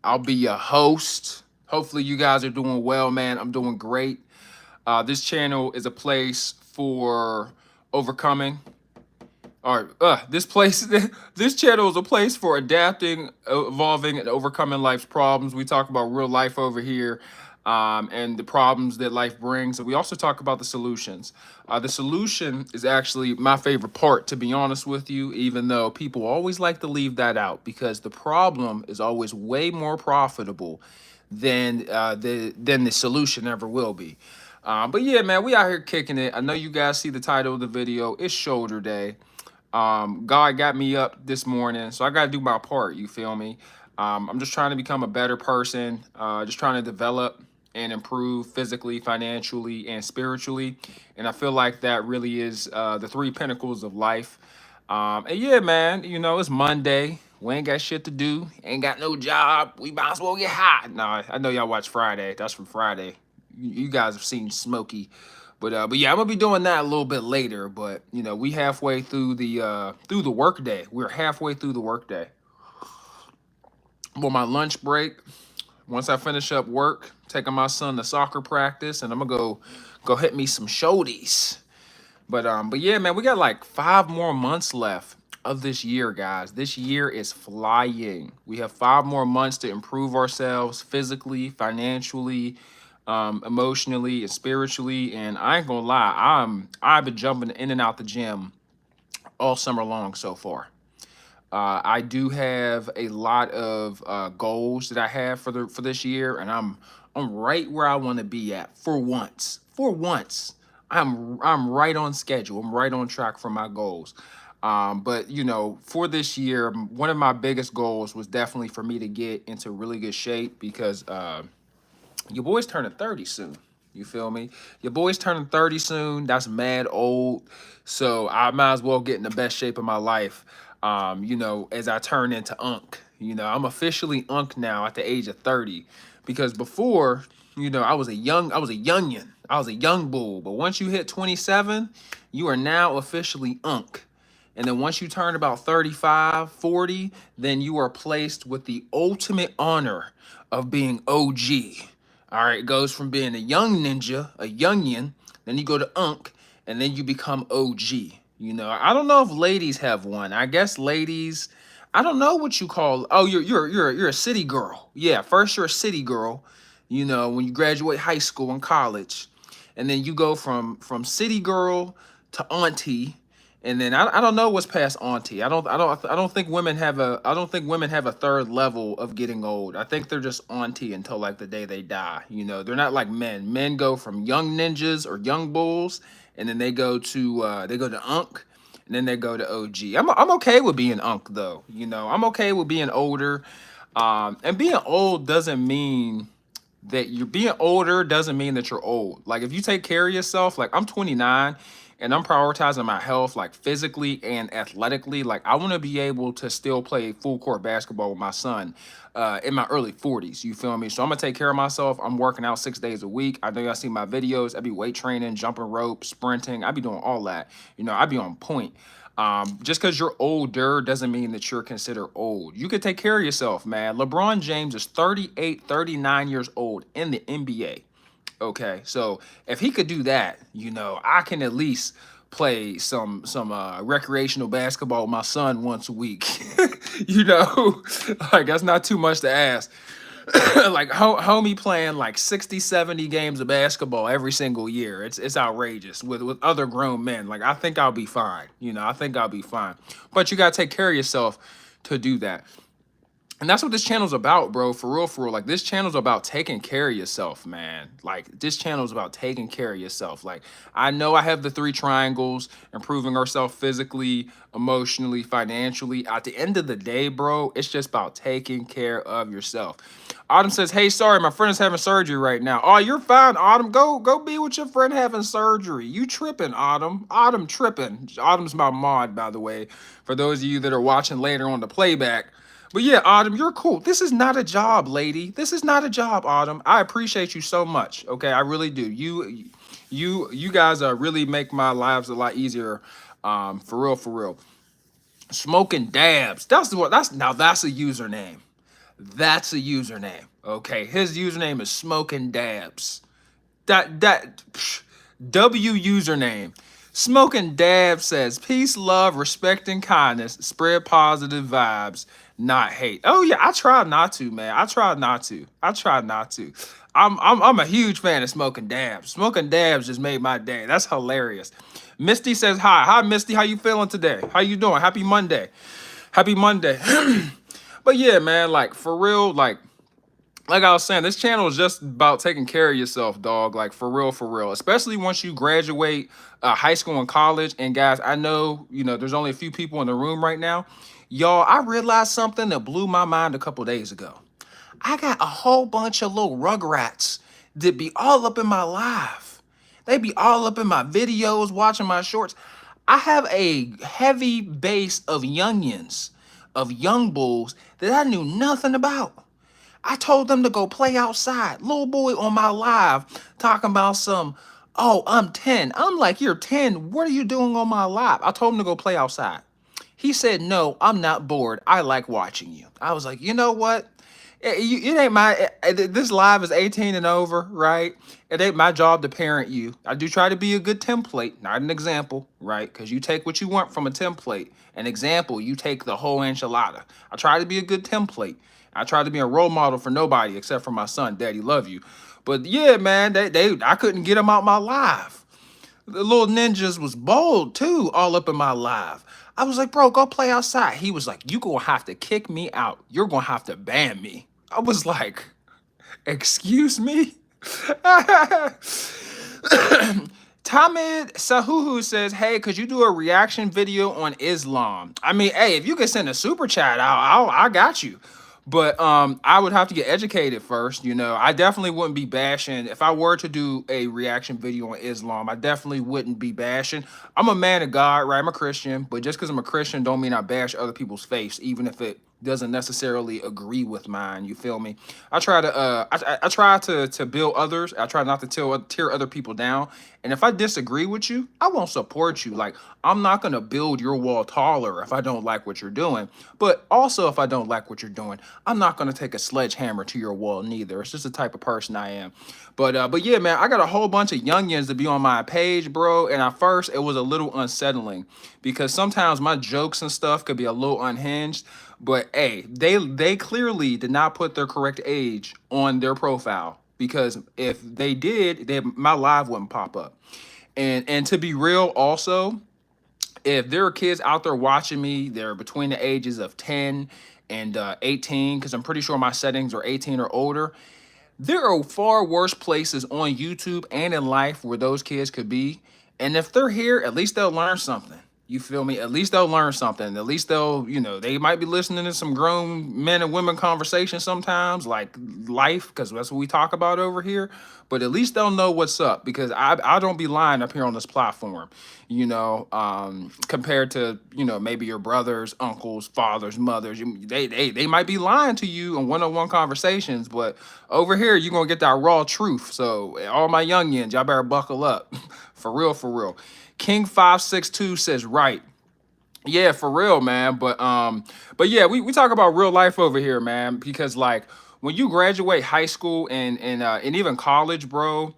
I'll be your host. Hopefully, you guys are doing well, man. I'm doing great. This channel is a place for overcoming. Or this place, this channel is a place for adapting, evolving, and overcoming life's problems. We talk about real life over here, and the problems that life brings. And we also talk about the solutions. The solution is actually my favorite part, to be honest with you, even though people always like to leave that out because the problem is always way more profitable than the solution ever will be. But yeah, man, we out here kicking it. I know you guys see the title of the video. It's shoulder day. God got me up this morning, so I got to do my part. You feel me? I'm just trying to become a better person, just trying to develop and improve physically, financially, and spiritually. And I feel like that really is the three pinnacles of life. And yeah, man, it's Monday. We ain't got shit to do. Ain't got no job. We might as well get high. Nah, I know y'all watch Friday. That's from Friday. You guys have seen Smokey. But yeah, I'm gonna be doing that a little bit later. But we halfway through the workday. We're halfway through the workday. Well, my lunch break. Once I finish up work, taking my son to soccer practice, and I'm gonna go hit me some shorties. But yeah, man, we got like 5 more months left of this year, guys. This year is flying. We have 5 more months to improve ourselves physically, financially, emotionally, and spiritually. And I ain't gonna lie, I've been jumping in and out the gym all summer long so far. I do have a lot of goals that I have for this year, and I'm right where I want to be at for once. For once, I'm right on schedule. I'm right on track for my goals. But for this year, one of my biggest goals was definitely for me to get into really good shape because your boy's turning 30 soon. You feel me? Your boy's turning 30 soon. That's mad old. So I might as well get in the best shape of my life. As I turn into Unk. I'm officially Unk now at the age of 30. Because before, I was a youngin. I was a young bull. But once you hit 27, you are now officially Unk. And then once you turn about 35, 40, then you are placed with the ultimate honor of being OG. All right, it goes from being a young ninja, a youngin, then you go to Unk, and then you become OG. I don't know if ladies have one. I guess ladies, I don't know what you call. Oh, you're a city girl. Yeah, first you're a city girl. When you graduate high school and college, and then you go from city girl to auntie, and then I don't know what's past auntie. I don't think women have a third level of getting old. I think they're just auntie until like the day they die. They're not like men. Men go from young ninjas or young bulls, and then they go to unk, and then they go to OG. I'm okay with being unk though. I'm okay with being older. And being old doesn't mean that you're being older doesn't mean that you're old. Like if you take care of yourself, like I'm 29 and I'm prioritizing my health like physically and athletically. Like I want to be able to still play full court basketball with my son in my early 40s. You feel me? So I'm gonna take care of myself. I'm working out 6 days a week. I know y'all see my videos. I be weight training, jumping rope, sprinting. I be doing all that. I be on point. Just because you're older doesn't mean that you're considered old. You could take care of yourself, man. LeBron James is 38, 39 years old in the NBA. Okay, so if he could do that, I can at least play some recreational basketball with my son once a week. you know, like that's not too much to ask. like homie playing like 60, 70 games of basketball every single year. It's outrageous with other grown men. Like I think I'll be fine. I think I'll be fine. But you gotta take care of yourself to do that. And that's what this channel's about, bro. For real, for real. Like this channel's about taking care of yourself, man. Like this channel's about taking care of yourself. Like I know I have the three triangles, improving ourselves physically, emotionally, financially. At the end of the day, bro, it's just about taking care of yourself. Autumn says, "Hey, sorry, my friend is having surgery right now." Oh, you're fine, Autumn. Go be with your friend having surgery. You tripping, Autumn. Autumn tripping. Autumn's my mod, by the way. For those of you that are watching later on the playback. But yeah, Autumn, you're cool. This is not a job, lady. This is not a job, Autumn. I appreciate you so much. Okay, I really do. You guys really make my lives a lot easier. For real, for real. Smoking dabs. That's a username. That's a username. Okay, his username is Smoking Dabs. That W username. Smoking Dab says peace, love, respect, and kindness. Spread positive vibes, not hate. Oh yeah, I try not to, man. I try not to. I try not to. I'm a huge fan of Smoking Dabs. Smoking Dabs just made my day. That's hilarious. Misty says hi. Hi Misty, how you feeling today? How you doing? Happy Monday. Happy Monday. But yeah, man, like for real, like I was saying, this channel is just about taking care of yourself, dog. Like for real, for real. Especially once you graduate high school and college. And guys, I know, there's only a few people in the room right now. Y'all, I realized something that blew my mind a couple days ago. I got a whole bunch of little rugrats that be all up in my life. They be all up in my videos, watching my shorts. I have a heavy base of youngins, of young bulls that I knew nothing about. I told them to go play outside. Little boy on my live talking about oh, I'm 10. I'm like, you're 10. What are you doing on my live? I told him to go play outside. He said, no, I'm not bored. I like watching you. I was like, you know what? It ain't this live is 18 and over, right? It ain't my job to parent you. I do try to be a good template, not an example, right? Because you take what you want from a template. An example, you take the whole enchilada. I try to be a good template. I try to be a role model for nobody except for my son. Daddy, love you. But yeah, man, I couldn't get them out my live. The little ninjas was bold too, all up in my live. I was like, bro, go play outside. He was like, you gonna have to kick me out. You're gonna have to ban me. I was like, excuse me? Tamid Sahuhu says, hey, could you do a reaction video on Islam? I mean, hey, if you could send a super chat out, I got you. But I would have to get educated first. I definitely wouldn't be bashing. If I were to do a reaction video on Islam, I definitely wouldn't be bashing. I'm a man of God, right? I'm a Christian, but just because I'm a Christian don't mean I bash other people's faiths, even if it doesn't necessarily agree with mine. You feel me? I try to I try to build others. I try not to tear other people down. And if I disagree with you, I won't support you. Like, I'm not gonna build your wall taller if I don't like what you're doing. But also, if I don't like what you're doing, I'm not gonna take a sledgehammer to your wall neither. It's just the type of person I am. But yeah, man, I got a whole bunch of youngins to be on my page, bro. And at first, it was a little unsettling because sometimes my jokes and stuff could be a little unhinged. But hey, they clearly did not put their correct age on their profile, because if they did, my live wouldn't pop up. And to be real, also, if there are kids out there watching me, they're between the ages of 10 and 18, because I'm pretty sure my settings are 18 or older. There are far worse places on YouTube and in life where those kids could be. And if they're here, at least they'll learn something. You feel me? At least they'll learn something. At least they might be listening to some grown men and women conversations sometimes, like life, because that's what we talk about over here. But at least they'll know what's up, because I don't be lying up here on this platform, compared to, maybe your brothers, uncles, fathers, mothers. They might be lying to you in one-on-one conversations, but over here, you're going to get that raw truth. So all my youngins, y'all better buckle up. For real, for real. King 562 says, right. Yeah, for real, man. But yeah, we talk about real life over here, man, because like when you graduate high school and even college, bro,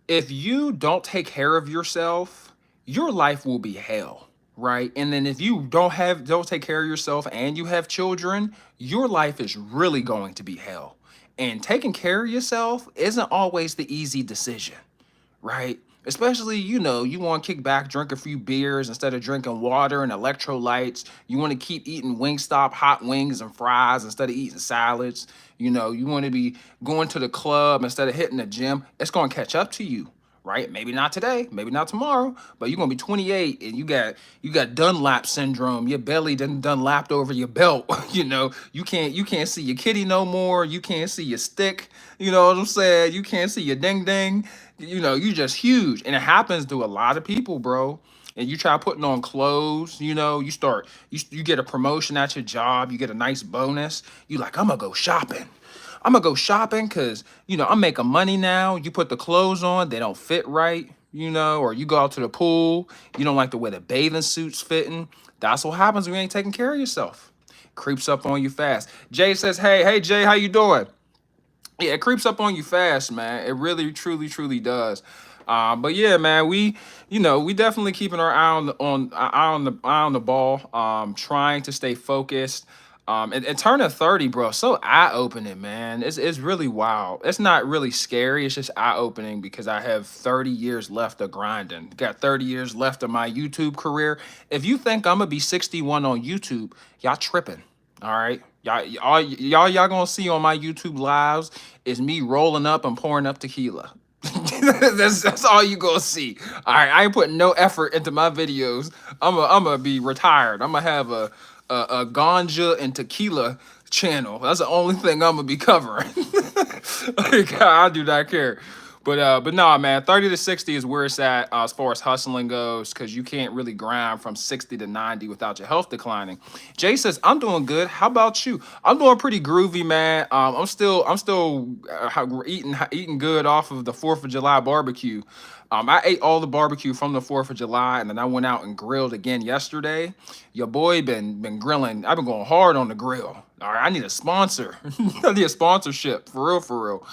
if you don't take care of yourself, your life will be hell, right? And then if you don't take care of yourself and you have children, your life is really going to be hell. And taking care of yourself isn't always the easy decision, right? Especially, you want to kick back, drink a few beers instead of drinking water and electrolytes. You want to keep eating Wingstop hot wings and fries instead of eating salads. You want to be going to the club instead of hitting the gym. It's going to catch up to you, right? Maybe not today, maybe not tomorrow, but you're going to be 28 and you got Dunlap syndrome. Your belly done lapped over your belt. You can't see your kitty no more. You can't see your stick. You know what I'm saying? You can't see your ding ding. You just huge. And it happens to a lot of people, bro. And you try putting on clothes, you get a promotion at your job, you get a nice bonus. You like, I'm gonna go shopping. I'm gonna go shopping because, I'm making money now. You put the clothes on, they don't fit right, or you go out to the pool, you don't like the way the bathing suit's fitting. That's what happens when you ain't taking care of yourself. Creeps up on you fast. Jay says, hey Jay, how you doing? Yeah, it creeps up on you fast, man. It really, truly, truly does. But yeah, man, we definitely keeping our eye eye on the ball. Trying to stay focused. And turning 30, bro, so eye opening, man. It's really wild. It's not really scary. It's just eye opening because I have 30 years left of grinding. Got 30 years left of my YouTube career. If you think I'm gonna be 61 on YouTube, y'all tripping. All right. Y'all gonna see on my YouTube lives is me rolling up and pouring up tequila. That's all you gonna see. All right, I ain't putting no effort into my videos. I'm gonna be retired. I'm gonna have a ganja and tequila channel. That's the only thing I'm gonna be covering. Like, I do not care. But no, man, 30 to 60 is where it's at as far as hustling goes, because you can't really grind from 60 to 90 without your health declining. Jay says, I'm doing good. How about you? I'm doing pretty groovy, man. I'm still eating good off of the 4th of July barbecue. I ate all the barbecue from the 4th of July, and then I went out and grilled again yesterday. Your boy been grilling. I've been going hard on the grill. All right, I need a sponsor. I need a sponsorship, for real, for real.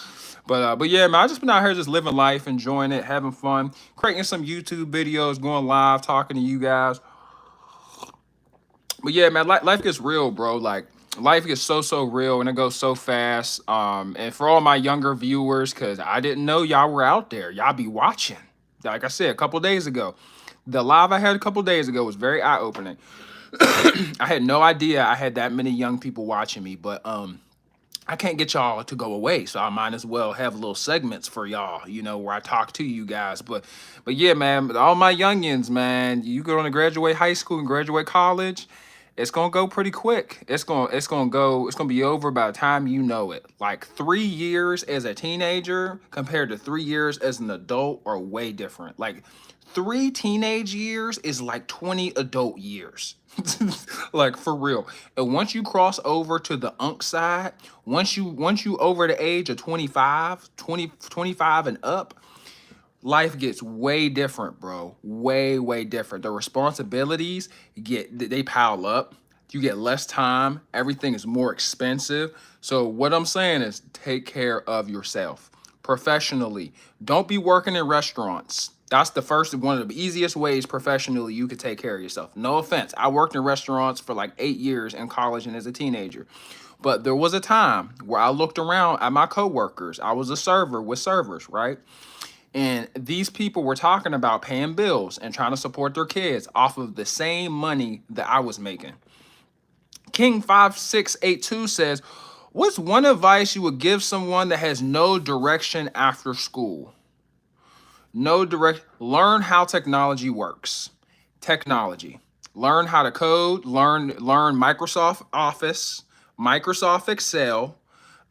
But yeah, man, I just been out here just living life, enjoying it, having fun, creating some YouTube videos, going live, talking to you guys. But yeah, man, life gets real, bro. Like, life gets so real, and it goes so fast. And for all my younger viewers, because I didn't know y'all were out there, y'all be watching. Like I said a couple days ago, the live I had a couple days ago was very eye opening. I had no idea I had that many young people watching me, but I can't get y'all to go away, so I might as well have little segments for y'all, where I talk to you guys. But yeah, man, all my youngins, man, you going to graduate high school and graduate college, it's gonna go pretty quick. It's gonna be over by the time you know it. Like 3 years as a teenager compared to 3 years as an adult are way different. Like 3 teenage years is like 20 adult years. Like, for real. And once you cross over to the unk side, once you over the age of 25 and up, life gets way different, bro. Way different. The responsibilities they pile up. You get less time. Everything is more expensive. So what I'm saying is take care of yourself professionally. Don't be working in restaurants. That's one of the easiest ways professionally you could take care of yourself. No offense. I worked in restaurants for like 8 years in college and as a teenager. But there was a time where I looked around at my coworkers. I was a server with servers, right? And these people were talking about paying bills and trying to support their kids off of the same money that I was making. King5682 says, what's one advice you would give someone that has no direction after school? Learn how technology works. Technology. Learn how to code, learn Microsoft Office, Microsoft Excel,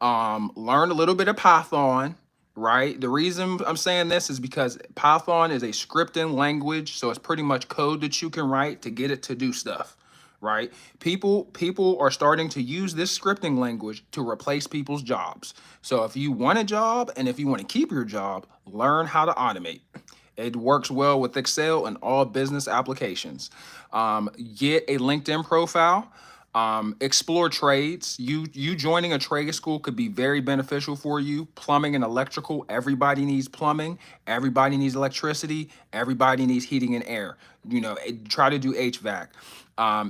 learn a little bit of Python, right? The reason I'm saying this is because Python is a scripting language, so it's pretty much code that you can write to get it to do stuff, right? People are starting to use this scripting language to replace people's jobs. So if you want a job and if you want to keep your job, learn how to automate. It works well with Excel and all business applications. Get a LinkedIn profile. Explore trades. You joining a trade school could be very beneficial for you. Plumbing and electrical. Everybody needs plumbing. Everybody needs electricity. Everybody needs heating and air. Try to do HVAC.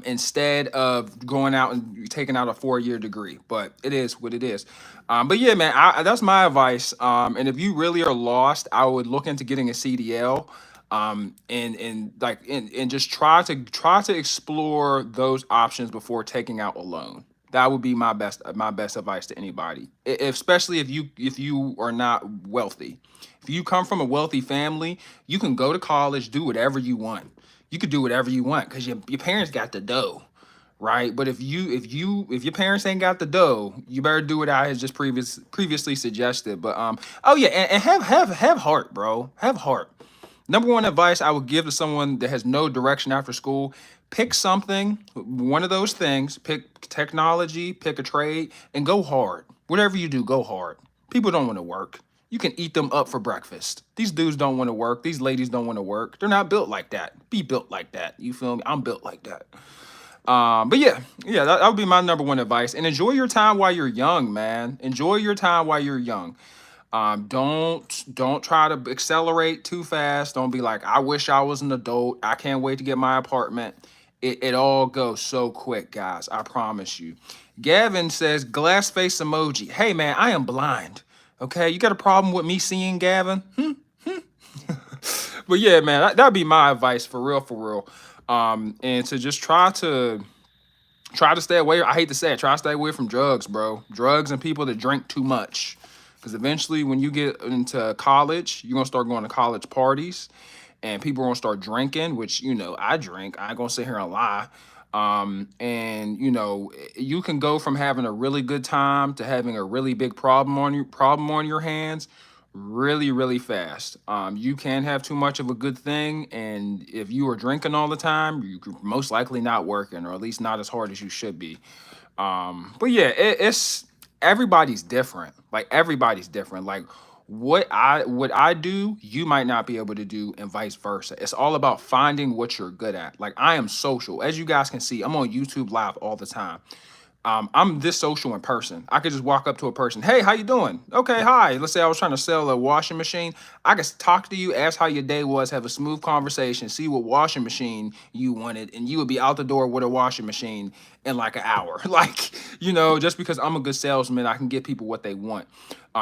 Instead of going out and taking out a 4-year degree, but it is what it is. But yeah, man, that's my advice. And if you really are lost, I would look into getting a CDL. And just try to explore those options before taking out a loan. That would be my best advice to anybody, especially if you are not wealthy. If you come from a wealthy family, you can go to college, do whatever you want. You could do whatever you want because your parents got the dough, right? But if your parents ain't got the dough, you better do what I had just previously suggested. But oh yeah, and have heart, bro. Have heart. Number one advice I would give to someone that has no direction after school: pick something, one of those things. Pick technology, pick a trade, and go hard. Whatever you do, go hard. People don't want to work. You can eat them up for breakfast. These dudes don't want to work. These ladies don't want to work. They're not built like that. Be built like that. You feel me? I'm built like that. But yeah, that would be my number one advice. And enjoy your time while you're young, man. Enjoy your time while you're young. Don't try to accelerate too fast. Don't be like, I wish I was an adult. I can't wait to get my apartment. It all goes so quick, guys. I promise you. Gavin says, glass face emoji. Hey man, I am blind. Okay, you got a problem with me seeing Gavin? But yeah, man, that'd be my advice for real, for real. And to just try to stay away. I hate to say it, try to stay away from drugs, bro. Drugs and people that drink too much. Because eventually, when you get into college, you're gonna start going to college parties, and people are gonna start drinking. Which I drink. I ain't gonna sit here and lie. And you can go from having a really good time to having a really big problem on your hands really, really fast. You can have too much of a good thing, and if you are drinking all the time, you could most likely not working, or at least not as hard as you should be. But yeah, it's everybody's different. Like everybody's different. Like what I do, you might not be able to do, and vice versa. It's all about finding what you're good at. Like I am social, as you guys can see. I'm on YouTube Live all the time. I'm this social in person. I could just walk up to a person. Hey, how you doing? Okay, hi. Let's say I was trying to sell a washing machine. I could talk to you, ask how your day was, have a smooth conversation, see what washing machine you wanted, and you would be out the door with a washing machine in like an hour. Like, just because I'm a good salesman, I can get people what they want.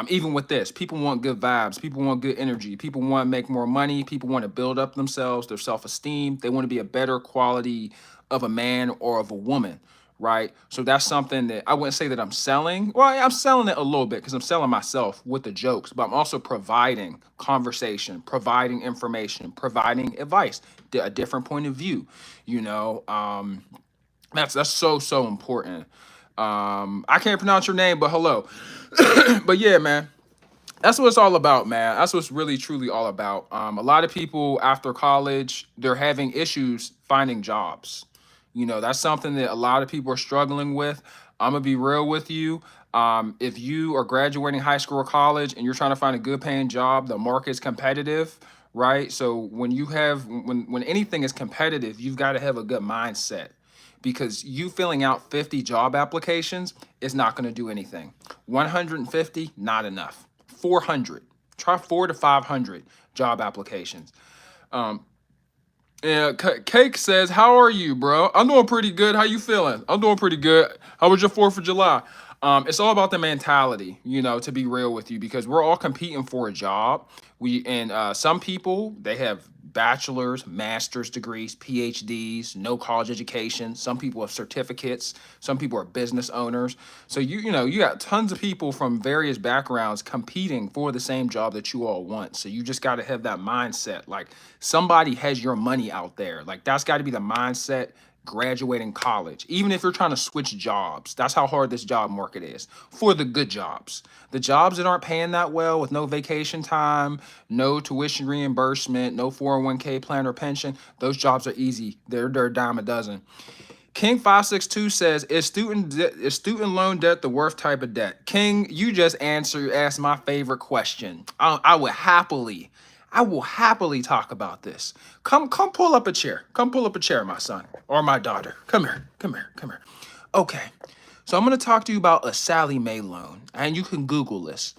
Even with this, people want good vibes. People want good energy. People want to make more money. People want to build up themselves, their self-esteem. They want to be a better quality of a man or of a woman, right? So that's something that I wouldn't say that I'm selling. Well, I'm selling it a little bit because I'm selling myself with the jokes, but I'm also providing conversation, providing information, providing advice, a different point of view. You know, that's so important. I can't pronounce your name, but hello. But yeah, man, that's what it's all about, man. That's what's really truly all about. A lot of people after college, they're having issues finding jobs. That's something that a lot of people are struggling with. I'm gonna be real with you. If you are graduating high school or college and you're trying to find a good paying job, the market's competitive, right? So when anything is competitive, you've got to have a good mindset, because you filling out 50 job applications is not going to do anything. 150, not enough. 400, try 4 to 500 job applications. Yeah, Cake says, "How are you, bro? I'm doing pretty good. How you feeling? I'm doing pretty good. How was your 4th of July?" It's all about the mentality, to be real with you, because we're all competing for a job. Some people, they have bachelor's, master's degrees, PhDs, no college education. Some people have certificates. Some people are business owners. So you got tons of people from various backgrounds competing for the same job that you all want. So you just got to have that mindset. Like somebody has your money out there. Like that's got to be the mindset graduating college. Even if you're trying to switch jobs, that's how hard this job market is for the good jobs. The jobs that aren't paying that well, with no vacation time, no tuition reimbursement, no 401k plan or pension, those jobs are easy. They're a dime a dozen. King 562 says, is student loan debt the worst type of debt? King, you just asked my favorite question. I will happily talk about this. Come pull up a chair. Come pull up a chair, my son or my daughter. Come here. Come here. Come here. Okay. So I'm going to talk to you about a Sallie Mae loan, and you can Google this.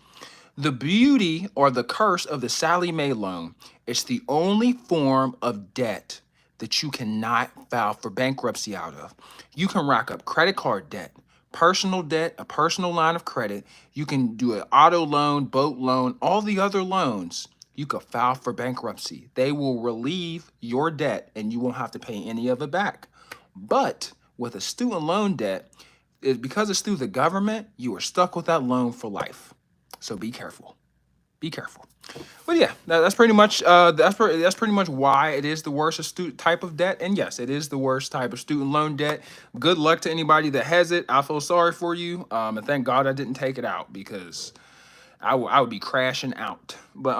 The beauty or the curse of the Sallie Mae loan, it's the only form of debt that you cannot file for bankruptcy out of. You can rack up credit card debt, a personal line of credit. You can do an auto loan, boat loan, all the other loans. You could file for bankruptcy. They will relieve your debt and you won't have to pay any of it back. But with a student loan debt, because it's through the government, you are stuck with that loan for life. So be careful. Be careful. But yeah, that's pretty much that's pretty much why it is the worst type of debt. And yes, it is the worst type of student loan debt. Good luck to anybody that has it. I feel sorry for you. And thank God I didn't take it out, because I would be crashing out. But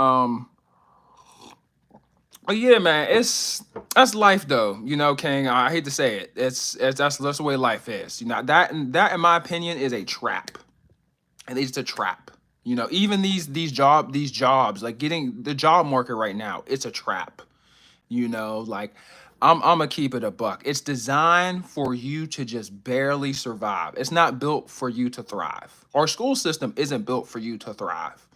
yeah, man, that's life though. King. I hate to say it. That's the way life is. That in my opinion is a trap. And it's a trap. Even these jobs, like getting the job market right now, it's a trap. Like I'm gonna keep it a buck. It's designed for you to just barely survive. It's not built for you to thrive. Our school system isn't built for you to thrive.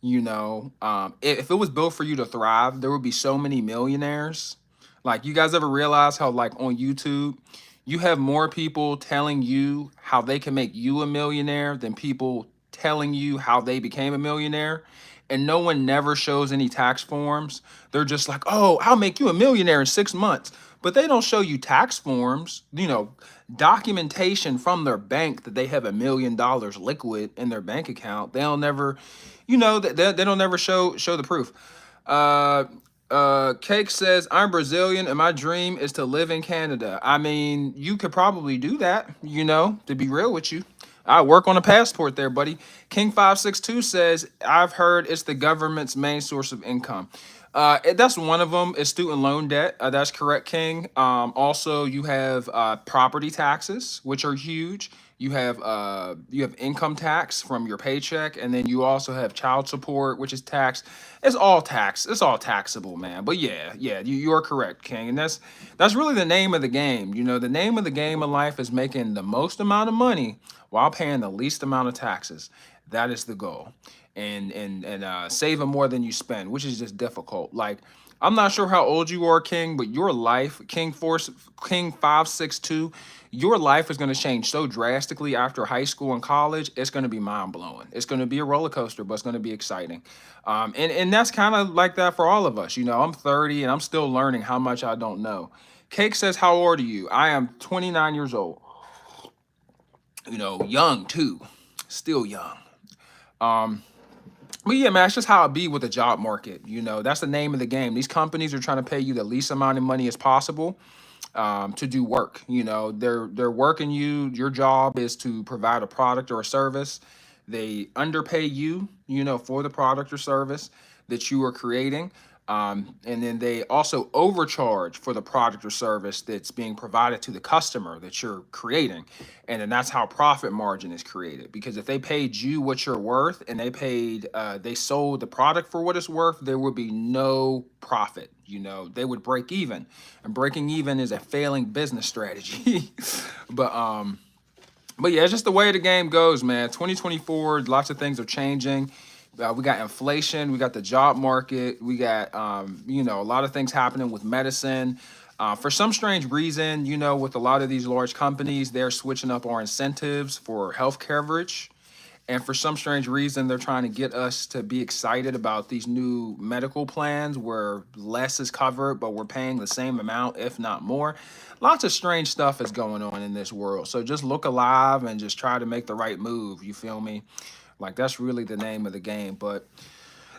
If it was built for you to thrive, there would be so many millionaires. Like, you guys ever realize how, like, on YouTube, you have more people telling you how they can make you a millionaire than people telling you how they became a millionaire? And no one never shows any tax forms. They're just like, oh, I'll make you a millionaire in 6 months. But they don't show you tax forms, documentation from their bank that they have $1 million liquid in their bank account. They'll never, they don't never show the proof. Uh, Cake says, I'm Brazilian and my dream is to live in Canada. I mean, you could probably do that, to be real with you. I work on a passport there, buddy. King562 says, I've heard it's the government's main source of income. That's one of them is student loan debt. That's correct, King. Also, you have property taxes, which are huge. You have income tax from your paycheck, and then you also have child support, which is taxed. It's all tax. It's all taxable, man. But yeah, you're correct, King. And that's really the name of the game. The name of the game in life is making the most amount of money while paying the least amount of taxes. That is the goal. And saving more than you spend, which is just difficult. Like, I'm not sure how old you are, King, but your life, King562, your life is going to change so drastically after high school and college. It's going to be mind blowing. It's going to be a roller coaster, but it's going to be exciting. And that's kind of like that for all of us. I'm 30 and I'm still learning how much I don't know. Cake says, how old are you? I am 29 years old. Young too, still young. But yeah, man, it's just how it be with the job market. That's the name of the game. These companies are trying to pay you the least amount of money as possible to do work. They're working you. Your job is to provide a product or a service. They underpay you, for the product or service that you are creating. And then they also overcharge for the product or service that's being provided to the customer that you're creating. And then that's how profit margin is created. Because if they paid you what you're worth and they sold the product for what it's worth, there would be no profit. They would break even. And breaking even is a failing business strategy. But but yeah, it's just the way the game goes, man. 2024, lots of things are changing. We got inflation, we got the job market, we got a lot of things happening with medicine. For some strange reason, with a lot of these large companies, they're switching up our incentives for health coverage. And for some strange reason, they're trying to get us to be excited about these new medical plans where less is covered, but we're paying the same amount, if not more. Lots of strange stuff is going on in this world. So just look alive and just try to make the right move. You feel me? Like, that's really the name of the game. But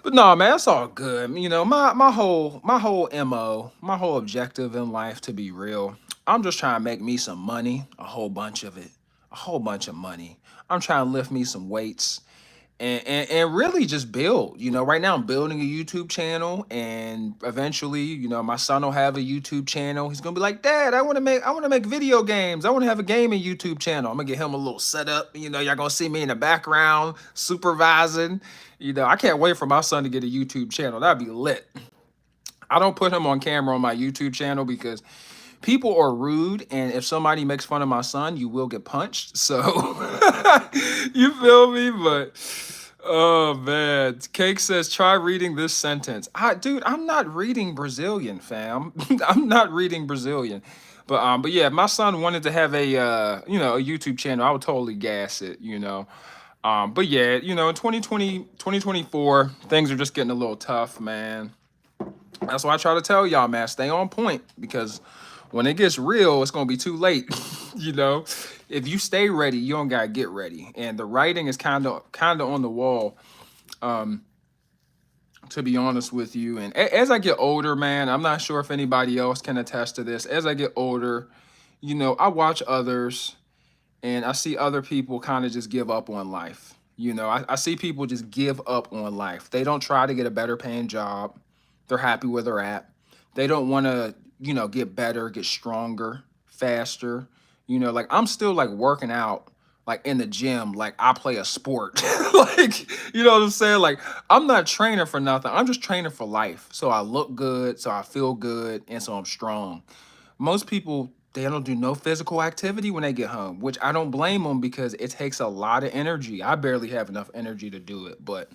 no, man, it's all good. My whole MO, my whole objective in life, to be real, I'm just trying to make me some money, a whole bunch of it, a whole bunch of money. I'm trying to lift me some weights and really just build. Right now I'm building a YouTube channel, and eventually, my son will have a YouTube channel. He's gonna be like, Dad, I want to make video games. I want to have a gaming YouTube channel. I'm gonna get him a little setup. Y'all gonna see me in the background supervising. I can't wait for my son to get a YouTube channel. That'd be lit. I don't put him on camera on my YouTube channel because people are rude, and if somebody makes fun of my son, you will get punched. So you feel me? But oh man, Cake says try reading this sentence. Dude, I'm not reading Brazilian, fam. I'm not reading Brazilian. But yeah, if my son wanted to have a YouTube channel, I would totally gas it. But yeah, in 2024, things are just getting a little tough, man. That's why I try to tell y'all, man, stay on point, because when it gets real, it's gonna be too late. you know, if you stay ready, you don't gotta get ready. And the writing is kind of on the wall, to be honest with you. And as I get older, man, I'm not sure if anybody else can attest to this. As I get older, I watch others and I see other people kind of just give up on life. I see people just give up on life. They don't try to get a better paying job. They're happy where they're at. They don't want to, get better, get stronger, faster. Like, I'm still like working out like in the gym, like I play a sport. Like, you know what I'm saying? Like, I'm not training for nothing. I'm just training for life. So I look good, so I feel good, and so I'm strong. Most people, they don't do no physical activity when they get home, which I don't blame them because it takes a lot of energy. I barely have enough energy to do it, but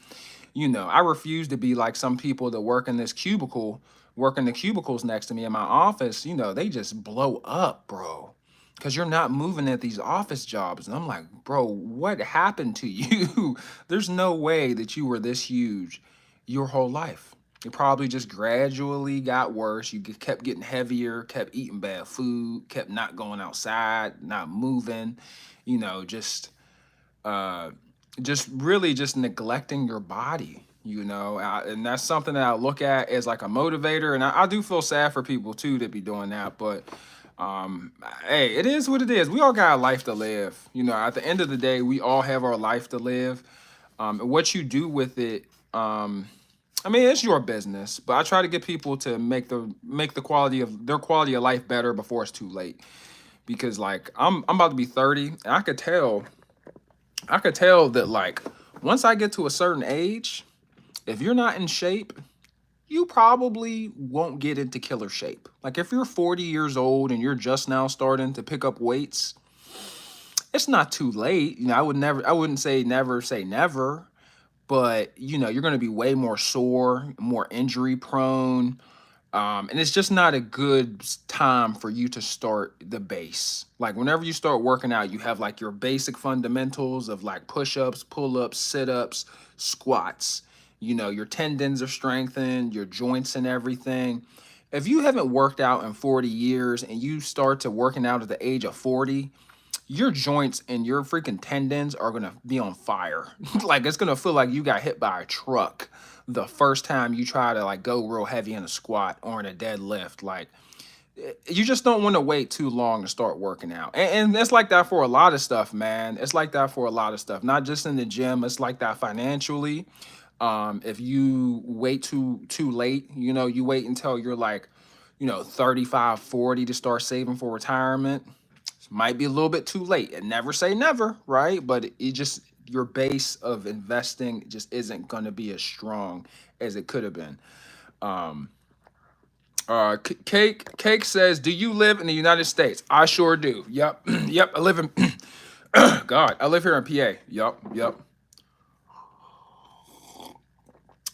I refuse to be like some people that work in this cubicle, work in the cubicles next to me in my office. They just blow up, bro, because you're not moving at these office jobs. And I'm like, bro, what happened to you? There's no way that you were this huge your whole life. It probably just gradually got worse. You kept getting heavier, kept eating bad food, kept not going outside, not moving, you know, just uh just really just neglecting your body, and that's something that I look at as like a motivator. And I do feel sad for people too that be doing that, but um hey, it is what it is. We all got a life to live. At the end of the day, we all have our life to live. And what you do with it, I mean, it's your business, but I try to get people to make the quality of life better before it's too late. Because like I'm about to be 30, and I could tell that, like, once I get to a certain age, if you're not in shape, you probably won't get into killer shape. Like, if you're 40 years old and you're just now starting to pick up weights, it's not too late. I wouldn't say never, but you're going to be way more sore, more injury prone. And it's just not a good time for you to start the base. Like, whenever you start working out, you have like your basic fundamentals of like push-ups, pull-ups, sit-ups, squats. Your tendons are strengthened, your joints and everything. If you haven't worked out in 40 years and you start to working out at the age of 40, your joints and your freaking tendons are gonna be on fire. Like, it's gonna feel like you got hit by a truck the first time you try to like go real heavy in a squat or in a deadlift. Like, you just don't want to wait too long to start working out. And it's like that for a lot of stuff, man. It's like that for a lot of stuff, not just in the gym. It's like that financially. If you wait too late, you wait until you're like, 35, 40 to start saving for retirement. Might be a little bit too late. And never say never, right? But it just, your base of investing just isn't going to be as strong as it could have been. Um, Cake says, "Do you live in the United States?" I sure do. Yep, yep. I live in God. I live here in PA. Yep, yep.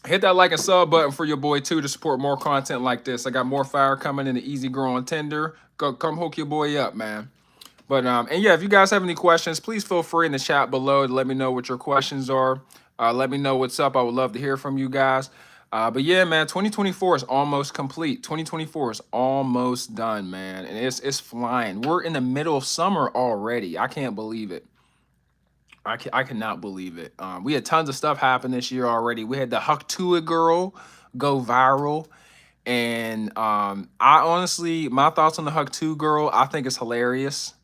Hit that like and sub button for your boy too to support more content like this. I got more fire coming in the easy growing tender. Go come hook your boy up, man. But and yeah, if you guys have any questions, please feel free in the chat below to let me know what your questions are. Let me know what's up. I would love to hear from you guys. But yeah, man, 2024 is almost complete. 2024 is almost done, man, and it's flying. We're in the middle of summer already. I can't believe it. I cannot believe it. We had tons of stuff happen this year already. We had the Haktua girl go viral. And I honestly, my thoughts on the Huck 2 girl, I think it's hilarious.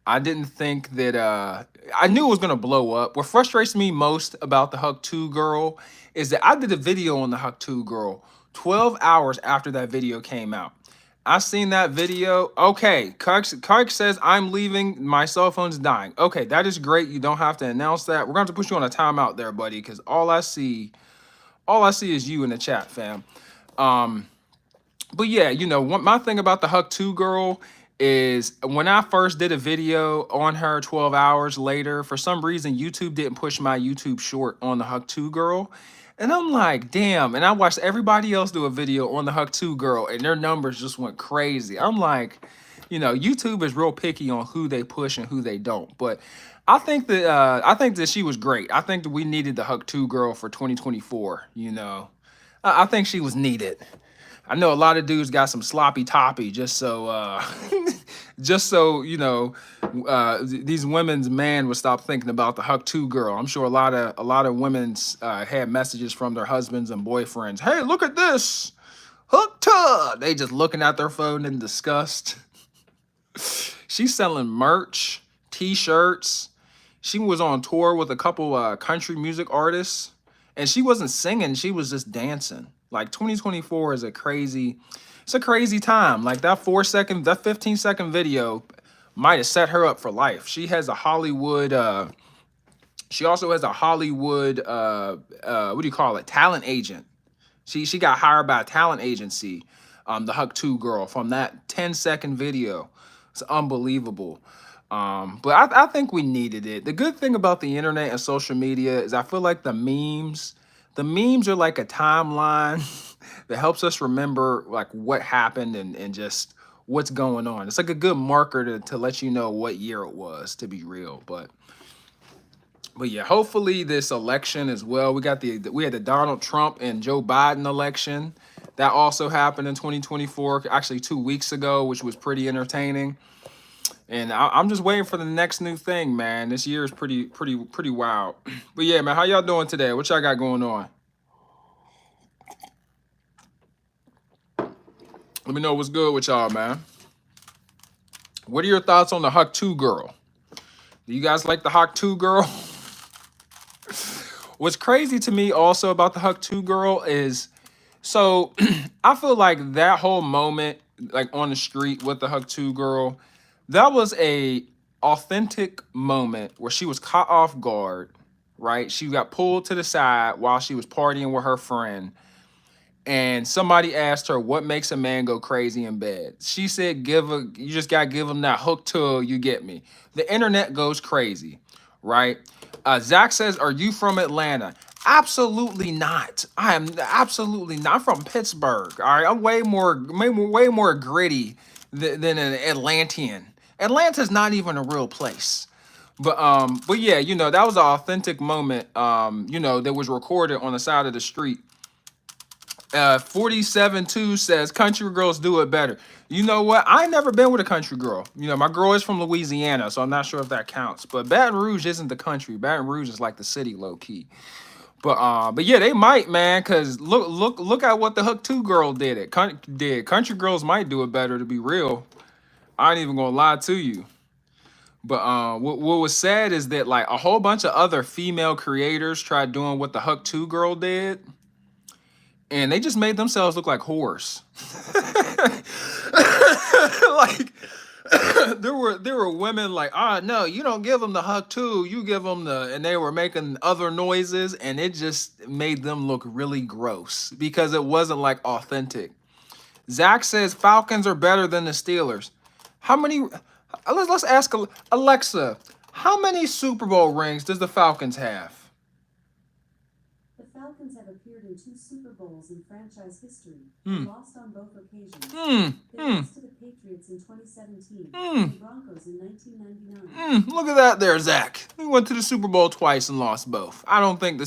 I didn't think that I knew it was gonna blow up. What frustrates me most about the Huck 2 girl is that I did a video on the Huck 2 girl 12 hours after that video came out. I seen that video. Okay, Kark says I'm leaving. My cell phone's dying. Okay, that is great. You don't have to announce that. We're gonna have to put you on a timeout there, buddy, because all I see is you in the chat, fam. Um, but yeah, my thing about the Huck 2 girl is when I first did a video on her 12 hours later, for some reason, YouTube didn't push my YouTube short on the Huck 2 girl. And I'm like, damn. And I watched everybody else do a video on the Huck 2 girl, and their numbers just went crazy. I'm like, YouTube is real picky on who they push and who they don't. But I think that she was great. I think that we needed the Huck 2 girl for 2024, I think she was needed. I know a lot of dudes got some sloppy toppy just so just so these women's man would stop thinking about the Huck 2 girl. I'm sure a lot of women's had messages from their husbands and boyfriends. Hey, look at this. Huck 2. They just looking at their phone in disgust. She's selling merch, t-shirts. She was on tour with a couple country music artists, and she wasn't singing, she was just dancing. Like, 2024 is it's a crazy time. Like, that 15-second video might have set her up for life. She has a Hollywood she also has a Hollywood what do you call it, talent agent. She got hired by a talent agency, the Huck 2 girl, from that 10-second video. It's unbelievable. But I think we needed it. The good thing about the internet and social media is I feel like the memes are like a timeline that helps us remember like what happened and just what's going on. It's like a good marker to let you know what year it was, to be real. But yeah, hopefully this election as well. We had the Donald Trump and Joe Biden election. That also happened in 2024, actually 2 weeks ago, which was pretty entertaining. And I'm just waiting for the next new thing, man. This year is pretty wild. But yeah, man, how y'all doing today? What y'all got going on? Let me know what's good with y'all, man. What are your thoughts on the Huck 2 girl? Do you guys like the Huck 2 girl? What's crazy to me also about the Huck 2 girl is, so I feel like that whole moment, like on the street with the Huck 2 girl, that was a authentic moment where she was caught off guard, right? She got pulled to the side while she was partying with her friend. And somebody asked her, what makes a man go crazy in bed? She said, you just gotta give him that hook till you get me. The internet goes crazy, right? Zach says, are you from Atlanta? Absolutely not. I am absolutely not. I'm from Pittsburgh. All right, I'm way more gritty than an Atlantean. Atlanta's not even a real place. But yeah, you know, that was an authentic moment, you know, that was recorded on the side of the street. 47-2 says country girls do it better. You know what? I ain't never been with a country girl. You know, my girl is from Louisiana, so I'm not sure if that counts. But Baton Rouge isn't the country. Baton Rouge is like the city, low key. But yeah, they might, man, because look at what the Huck 2 girl did. Country girls might do it better, to be real. I ain't even gonna lie to you. But what was sad is that like a whole bunch of other female creators tried doing what the Huck 2 girl did. And they just made themselves look like whores. Like there were women like, no, you don't give them the Huck 2, you give them the, and they were making other noises, and it just made them look really gross because it wasn't like authentic. Zach says Falcons are better than the Steelers. How many? Let's ask Alexa. How many Super Bowl rings does the Falcons have? Falcons have appeared in 2 Super Bowls in franchise history, lost on both occasions. They lost to the Patriots in 2017 and the Broncos in 1999. Look at that there, Zach. We went to the Super Bowl twice and lost both. I don't think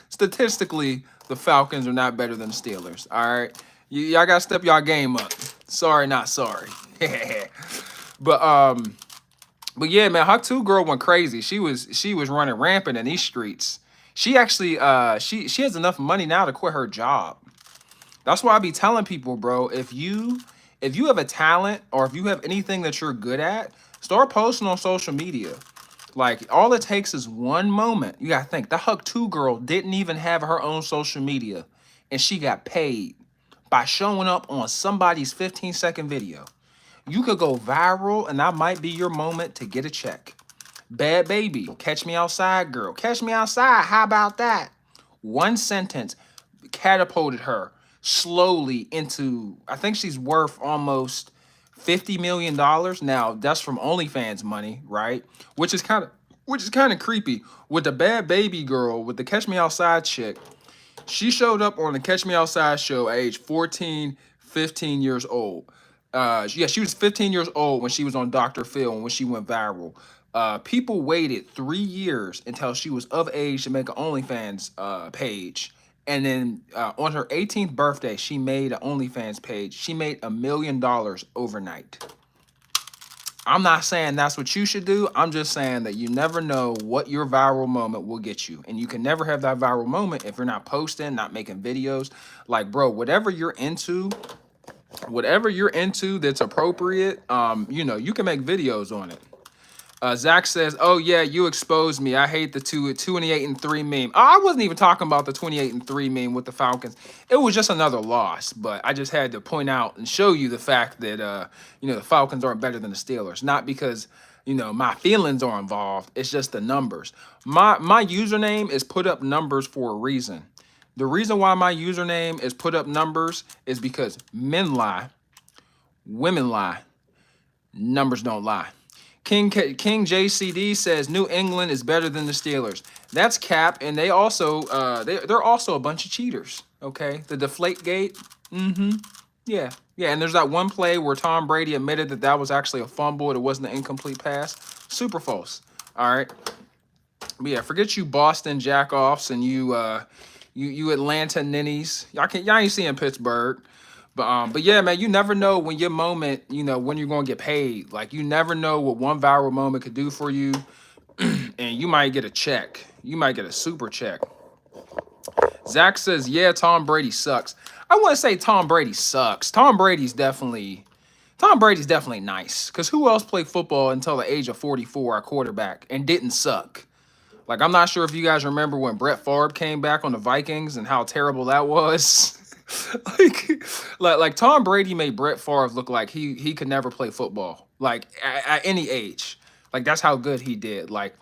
statistically the Falcons are not better than the Steelers. All right, y'all gotta step y'all game up. Sorry, not sorry. But yeah, man, Huck 2 girl went crazy. She was running rampant in these streets. She actually she has enough money now to quit her job. That's why I be telling people, bro, if you have a talent or if you have anything that you're good at, start posting on social media. Like all it takes is one moment. You gotta think, the Huck 2 girl didn't even have her own social media, and she got paid by showing up on somebody's 15-second video. You could go viral, and that might be your moment to get a check. Bad Baby, Catch Me Outside girl. Catch Me Outside, how about that? One sentence catapulted her slowly into, I think she's worth almost $50 million. Now, that's from OnlyFans money, right? Which is kind of creepy. With the Bad Baby girl, with the Catch Me Outside chick, she showed up on the Catch Me Outside show at age 14, 15 years old. Yeah, she was 15 years old when she was on Dr. Phil and when she went viral. People waited 3 years until she was of age to make an OnlyFans page. And then on her 18th birthday, she made an OnlyFans page. She made $1 million overnight. I'm not saying that's what you should do. I'm just saying that you never know what your viral moment will get you. And you can never have that viral moment if you're not posting, not making videos. Like, bro, whatever you're into that's appropriate, you know, you can make videos on it. Zach says, "Oh yeah, you exposed me. I hate the 28-3 meme. I wasn't even talking about the 28-3 meme with the Falcons. It was just another loss. But I just had to point out and show you the fact that the Falcons aren't better than the Steelers. Not because my feelings are involved. It's just the numbers. My username is put up numbers for a reason. The reason why my username is put up numbers is because men lie, women lie, numbers don't lie." King JCD says New England is better than the Steelers. That's cap, and they also they're also a bunch of cheaters. Okay, the Deflate Gate. Yeah, and there's that one play where Tom Brady admitted that was actually a fumble. It wasn't an incomplete pass. Super false. All right, but yeah, forget you Boston jackoffs and you Atlanta ninnies. Y'all ain't seeing Pittsburgh. But yeah, man, you never know when your moment, when you're gonna get paid. Like you never know what one viral moment could do for you, and you might get a check. You might get a super check. Zach says, "Yeah, Tom Brady sucks." I wouldn't say Tom Brady sucks. Tom Brady's definitely nice. Cause who else played football until the age of 44 at quarterback and didn't suck? Like I'm not sure if you guys remember when Brett Favre came back on the Vikings and how terrible that was. like Tom Brady made Brett Favre look like he could never play football, like at any age. Like that's how good he did. Like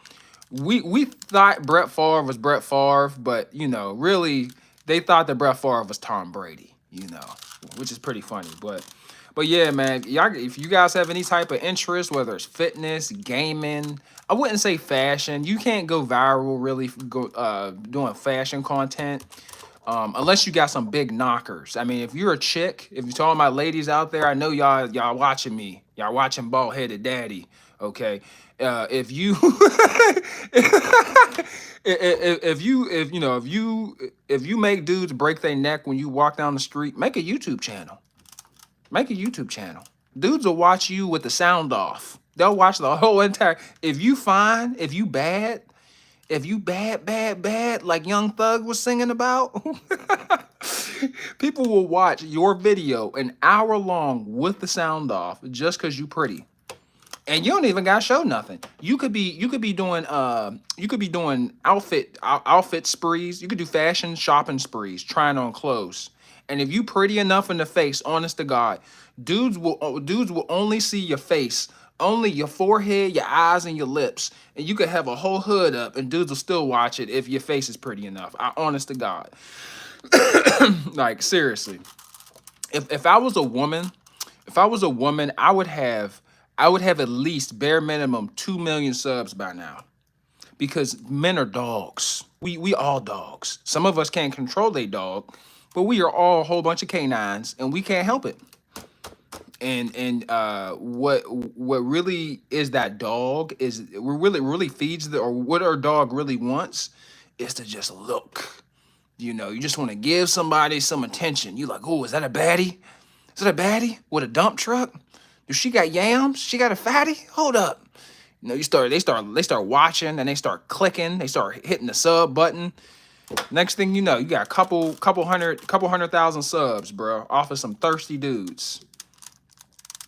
we thought Brett Favre was Brett Favre, but really they thought that Brett Favre was Tom Brady. Which is pretty funny. But yeah, man, y'all, if you guys have any type of interest, whether it's fitness, gaming, I wouldn't say fashion. You can't go viral really doing fashion content. Unless you got some big knockers. I mean, if you're a chick, if you're talking about ladies out there, I know y'all watching me. Y'all watching Bald Headed Daddy. Okay. If you if you make dudes break their neck when you walk down the street, make a YouTube channel. Make a YouTube channel. Dudes will watch you with the sound off. They'll watch the whole entire. If you fine, if you bad, like Young Thug was singing about, people will watch your video an hour long with the sound off just because you pretty. And you don't even gotta show nothing. You could be doing outfit sprees. You could do fashion shopping sprees, trying on clothes. And if you pretty enough in the face, honest to God, dudes will only see your face, only your forehead, your eyes, and your lips. And you could have a whole hood up, and dudes will still watch it if your face is pretty enough. Honest to God. Like seriously. If I was a woman, I would have at least bare minimum 2 million subs by now. Because men are dogs. We all dogs. Some of us can't control their dog, but we are all a whole bunch of canines, and we can't help it. And what really is that dog is really feeds or what our dog really wants is to just look. You just want to give somebody some attention. You like, oh, is that a baddie? Is that a baddie with a dump truck? Does she got yams? She got a fatty? Hold up. They start watching and they start clicking. They start hitting the sub button. Next thing you know, you got a couple hundred thousand subs, bro, off of some thirsty dudes.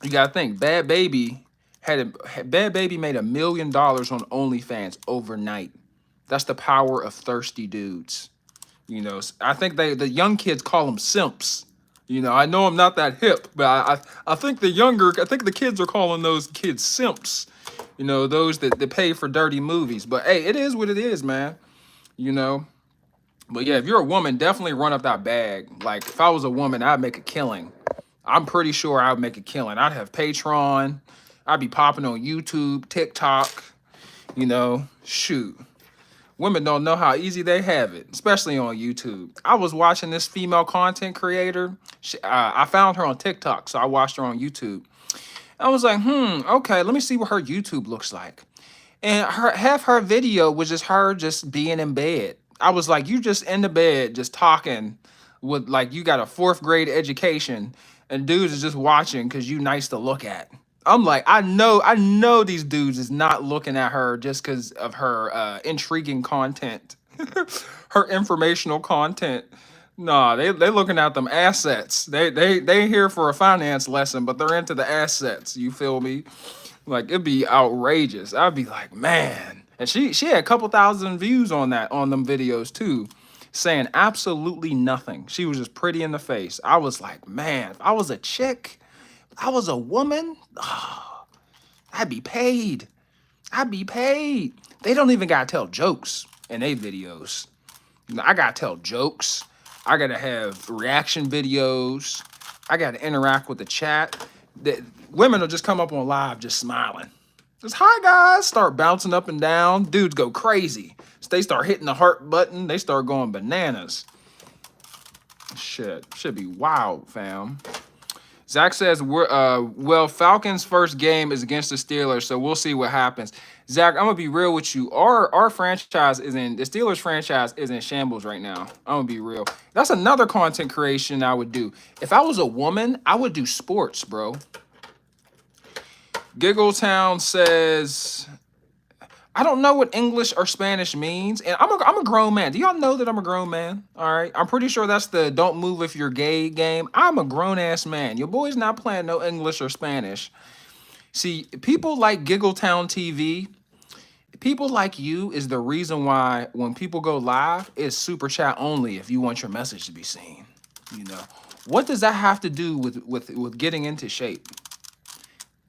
You gotta think, Bad Baby made $1 million on OnlyFans overnight. That's the power of thirsty dudes. I think the young kids call them simps. I know I'm not that hip, but I think the kids are calling those kids simps. Those that pay for dirty movies. But hey, it is what it is, man. But yeah, if you're a woman, definitely run up that bag. Like if I was a woman, I'd make a killing. I'm pretty sure I would make a killing. I'd have Patreon. I'd be popping on YouTube, TikTok. Shoot. Women don't know how easy they have it, especially on YouTube. I was watching this female content creator. I found her on TikTok, so I watched her on YouTube. I was like, okay, let me see what her YouTube looks like. And half her video was just her just being in bed. I was like, you just in the bed, just talking with like you got a 4th grade education and dudes is just watching because you nice to look at. I'm like, I know these dudes is not looking at her just because of her intriguing content, her informational content. Nah, they looking at them assets. They here for a finance lesson, but they're into the assets. You feel me? Like it'd be outrageous. I'd be like, man. And she had a couple thousand views on them videos too, saying absolutely nothing. She was just pretty in the face. I was like, man, if I was a chick, if I was a woman, I'd be paid. I'd be paid. They don't even gotta tell jokes in their videos. I gotta tell jokes. I gotta have reaction videos. I gotta interact with the chat. Women will just come up on live just smiling. Just hi guys, start bouncing up and down. Dudes go crazy. So they start hitting the heart button. They start going bananas. Shit, should be wild, fam. Zach says, well, Falcons' first game is against the Steelers, so we'll see what happens. Zach, I'm gonna be real with you. Our franchise is in the Steelers franchise is in shambles right now. I'm gonna be real. That's another content creation I would do. If I was a woman, I would do sports, bro. Giggletown says, I don't know what English or Spanish means, and I'm a grown man. Do y'all know that I'm a grown man? All right, I'm pretty sure that's the don't move if you're gay game. I'm a grown ass man. Your boy's not playing no English or Spanish. See, people like Giggletown TV, people like you is the reason why when people go live, it's super chat only if you want your message to be seen. You know, what does that have to do with getting into shape?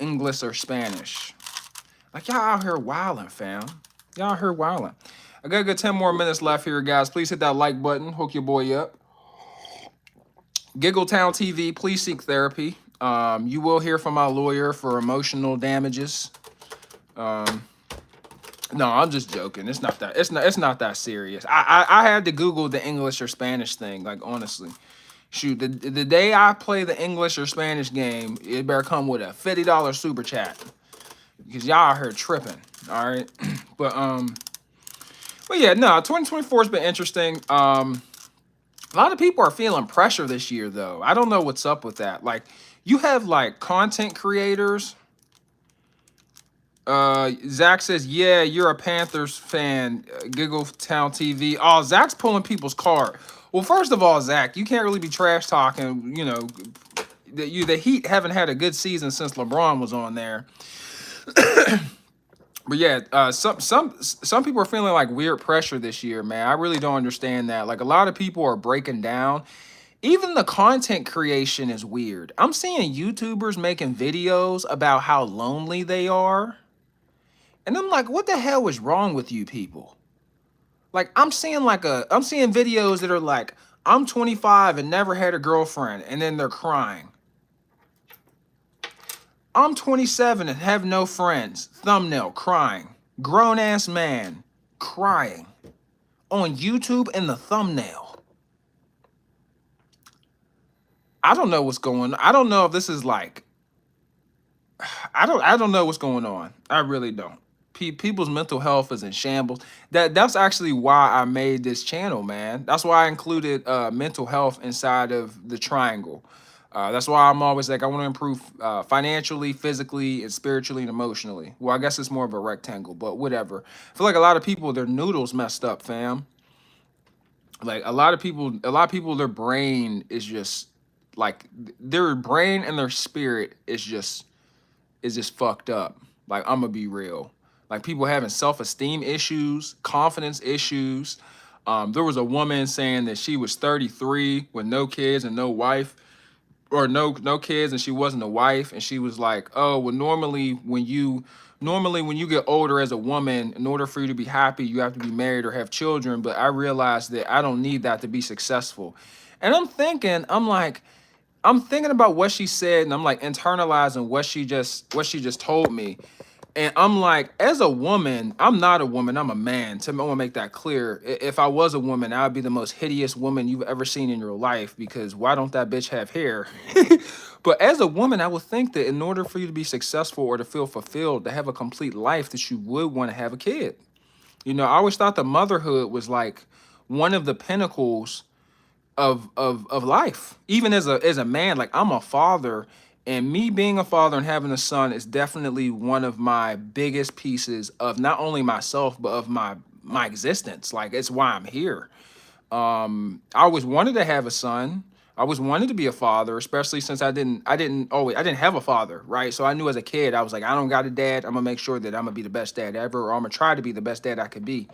English or Spanish? Like y'all out here wilding, fam. Y'all out here wilding. I got a good 10 more minutes left here, guys. Please hit that like button. Hook your boy up. Giggletown TV, please seek therapy. You will hear from my lawyer for emotional damages. No, I'm just joking. It's not that. It's not that serious. I had to Google the English or Spanish thing. Like honestly, shoot, the day I play the English or Spanish game, it better come with a $50 super chat. Because y'all out here tripping, all right? But yeah, no, 2024 has been interesting. A lot of people are feeling pressure this year, though. I don't know what's up with that. Like, you have, like, content creators. Zach says, yeah, you're a Panthers fan, Giggletown TV. Oh, Zach's pulling people's card. Well, first of all, Zach, you can't really be trash talking, you know, the Heat haven't had a good season since LeBron was on there. But yeah, some people are feeling like weird pressure this year, man. I really don't understand that. Like a lot of people are breaking down. Even the content creation is weird. I'm seeing YouTubers making videos about how lonely they are. And I'm like, what the hell is wrong with you people? Like I'm seeing videos that are like, I'm 25 and never had a girlfriend, and then they're crying. I'm 27 and have no friends. Thumbnail, crying. Grown-ass man, crying. On YouTube in the thumbnail. I don't know what's going on. I don't know if this is like... I don't know what's going on. I really don't. People's mental health is in shambles. That's actually why I made this channel, man. That's why I included mental health inside of the triangle. That's why I'm always like, I want to improve financially, physically, and spiritually and emotionally. Well, I guess it's more of a rectangle, but whatever. I feel like a lot of people, their noodles messed up, fam. Like a lot of people, their brain is just like their brain and their spirit is just fucked up. Like I'm gonna be real. Like people having self-esteem issues, confidence issues. There was a woman saying that she was 33 with no kids and no wife. Or no kids, and she wasn't a wife, and she was like, oh, well, normally when you get older as a woman, in order for you to be happy, you have to be married or have children. But I realized that I don't need that to be successful. And I'm thinking about what she said, and I'm like internalizing what she just told me. And I'm like, as a woman, I'm not a woman, I'm a man. I want to make that clear. If I was a woman, I would be the most hideous woman you've ever seen in your life, because why don't that bitch have hair? But as a woman, I would think that in order for you to be successful or to feel fulfilled, to have a complete life, that you would want to have a kid. You know, I always thought that motherhood was like one of the pinnacles of life. Even as a man, like I'm a father. And me being a father and having a son is definitely one of my biggest pieces of not only myself, but of my existence. Like, it's why I'm here. I always wanted to have a son. I always wanted to be a father, especially since I didn't have a father, right? So I knew as a kid, I was like, I don't got a dad. I'm gonna make sure that I'm gonna be the best dad ever, or I'm gonna try to be the best dad I could be.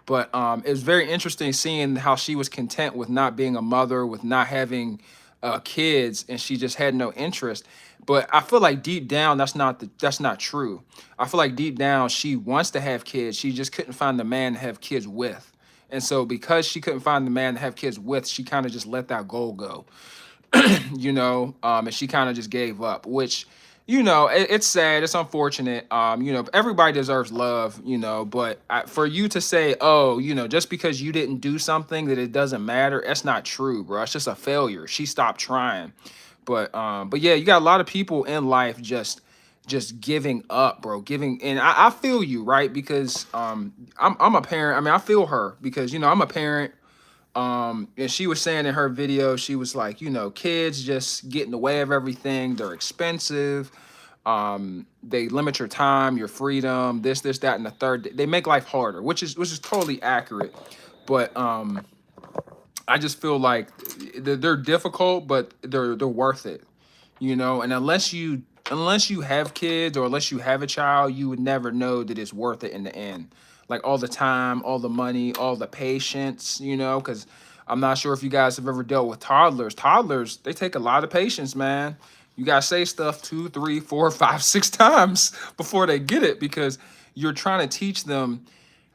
But it was very interesting seeing how she was content with not being a mother, with not having kids, and she just had no interest. But I feel like deep down, that's not true. I feel like deep down, she wants to have kids. She just couldn't find the man to have kids with. And so because she couldn't find the man to have kids with, she kind of just let that goal go. And she kind of just gave up, which, it's sad, it's unfortunate. Everybody deserves love, but for you to say, oh, just because you didn't do something that it doesn't matter, that's not true, bro. It's just a failure. She stopped trying. But yeah, you got a lot of people in life just giving up, bro. And I feel you, right? Because I'm a parent. I mean, I feel her because I'm a parent. And she was saying in her video, she was like, kids just get in the way of everything. They're expensive. They limit your time, your freedom, this, that, and the third. They make life harder, which is totally accurate. But I just feel like they're difficult, but they're worth it, And unless you have kids or unless you have a child, you would never know that it's worth it in the end. Like all the time, all the money, all the patience, because I'm not sure if you guys have ever dealt with toddlers. Toddlers, they take a lot of patience, man. You gotta say stuff 2, 3, 4, 5, 6 times before they get it because you're trying to teach them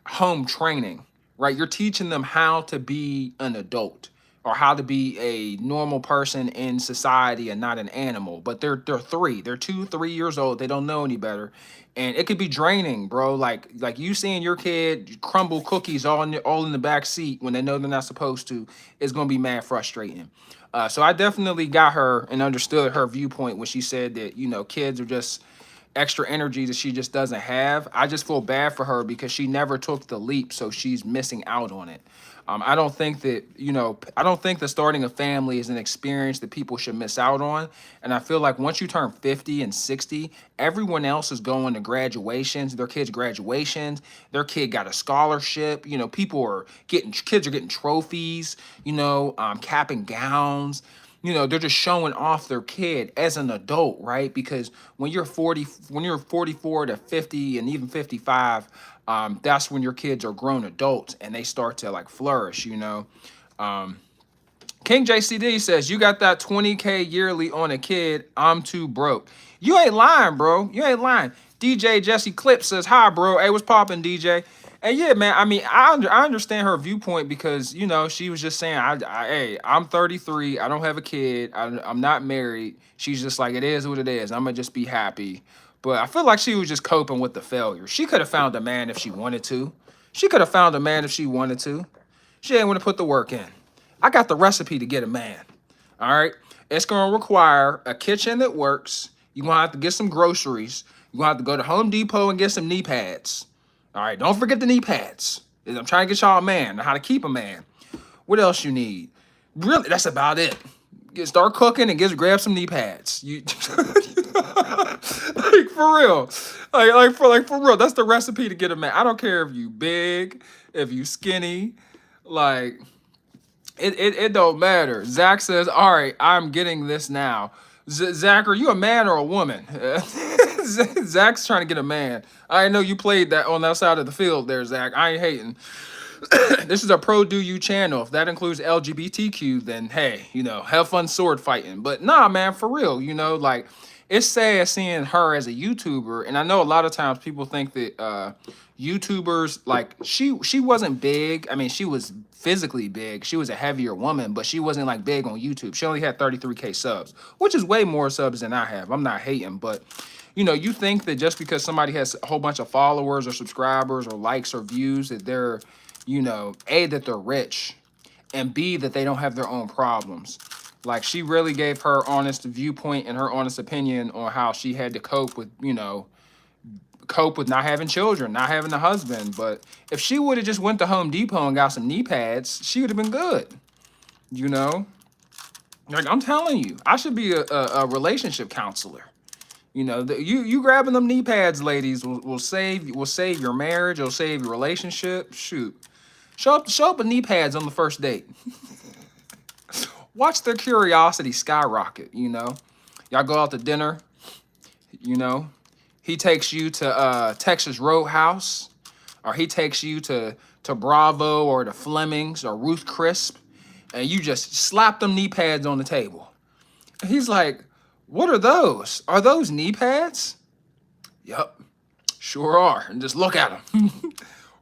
home training, right? You're teaching them how to be an adult or how to be a normal person in society and not an animal. But they're 3, they're 2, 3 years old. They don't know any better, and it could be draining, bro. Like you seeing your kid crumble cookies all in the back seat when they know they're not supposed to is gonna be mad frustrating. So I definitely got her and understood her viewpoint when she said that kids are just extra energy that she just doesn't have. I just feel bad for her because she never took the leap, so she's missing out on it. I don't think I don't think that starting a family is an experience that people should miss out on. And I feel like once you turn 50 and 60, everyone else is going to graduations, their kids' graduations, their kid got a scholarship. Kids are getting trophies, cap and gowns. They're just showing off their kid as an adult, right? Because when you're 44 to 50 and even 55, that's when your kids are grown adults and they start to like flourish, King JCD says, you got that 20K yearly on a kid. I'm too broke. You ain't lying, bro. You ain't lying. DJ Jesse Clip says, hi, bro. Hey, what's poppin', DJ? And yeah, man, I mean, I understand her viewpoint because, she was just saying, hey, I'm 33. I don't have a kid. I'm not married. She's just like, it is what it is. I'm going to just be happy. But I feel like she was just coping with the failure. She could have found a man if she wanted to. She could have found a man if she wanted to. She didn't want to put the work in. I got the recipe to get a man. All right. It's going to require a kitchen that works. You're going to have to get some groceries. You're going to have to go to Home Depot and get some knee pads. All right. Don't forget the knee pads. I'm trying to get y'all a man, how to keep a man. What else you need? Really, that's about it. Start cooking and grab some knee pads. You like for real. For real. That's the recipe to get a man. I don't care if you big, if you skinny, like it don't matter. Zach says, all right, I'm getting this now. Zach, are you a man or a woman? Zach's trying to get a man. I know you played that on that side of the field there, Zach. I ain't hating. This is a pro do you channel. If that includes LGBTQ, then hey, have fun sword fighting. But nah, man, for real, like it's sad seeing her as a YouTuber. And I know a lot of times people think that YouTubers, like she wasn't big. I mean, she was physically big. She was a heavier woman, but she wasn't like big on YouTube. She only had 33K subs, which is way more subs than I have. I'm not hating, but you think that just because somebody has a whole bunch of followers or subscribers or likes or views that they're A, that they're rich, and B, that they don't have their own problems. Like, she really gave her honest viewpoint and her honest opinion on how she had to cope with not having children, not having a husband. But if she would have just went to Home Depot and got some knee pads, she would have been good. Like, I'm telling you, I should be a relationship counselor. You grabbing them knee pads, ladies, will save your marriage. It'll save your relationship. Shoot. Show up with knee pads on the first date. watch their curiosity skyrocket, you know. Y'all go out to dinner, you know. He takes you to Texas Roadhouse, or he takes you to Bravo or to Fleming's or Ruth Crisp, and you just slap them knee pads on the table. And he's like, "What are those? Are those knee pads?" Yup, sure are. And just look at them.